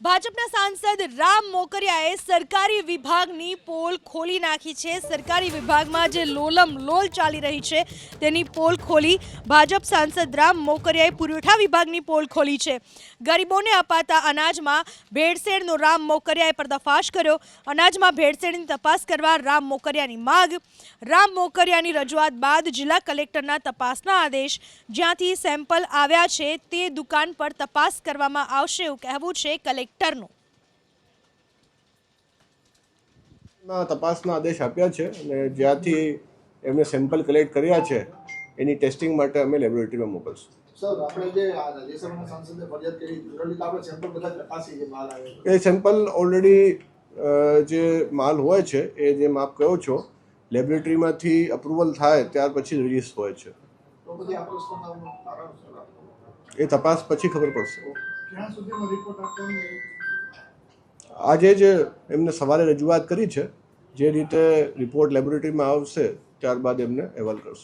ભાજપના સાંસદ રામ મોકરિયાએ સરકારી વિભાગની પોલ ખોલી નાખી છે। સરકારી વિભાગમાં જે લોલમ લોલ ચાલી રહી છે તેની પોલ ખોલી ભાજપ સાંસદ રામ મોકરિયાએ પુરવઠા વિભાગની પોલ ખોલી છે। ગરીબોને અપાતા અનાજમાં ભેળસેળનો રામ મોકરિયાએ પર્દાફાશ કર્યો। અનાજમાં ભેળસેળની તપાસ કરવા રામ મોકરિયાની માગ। રામ મોકરિયાની રજૂઆત બાદ જિલ્લા કલેક્ટરના તપાસના આદેશ। જ્યાંથી સેમ્પલ આવ્યા છે તે દુકાન પર તપાસ કરવામાં આવશે એવું કહેવું છે કલેક્ટરનું। તપાસના આદેશ આપ્યા છે અને જ્યાંથી એમને સેમ્પલ કલેક્ટ કર્યા છે એની ટેસ્ટિંગ માટે અમે લેબોરેટરીમાં મોકલશું। સર આપણે જે રાજ્યસભાના સાંસદે ફરિયાદ કરી જનરલી આપણે સેમ્પલ બધા તપાસી જે માલ આવે એ સેમ્પલ ઓલરેડી જે માલ હોય છે એ જેમ આપ કહો છો લેબોરેટરીમાંથી અપ્રુવલ થાય ત્યાર પછી રિલીઝ હોય છે। તો બધી આ પ્રશ્નનું કારણ સર એ તપાસ પછી ખબર પડશે। ક્યાં સુધીનો રિપોર્ટ આપવાનો આજે જ એમને સવારે રજૂઆત કરી છે, જે રીતે રિપોર્ટ લેબોરેટરીમાં આવશે ત્યારબાદ એમને અહેવાલ કરશું।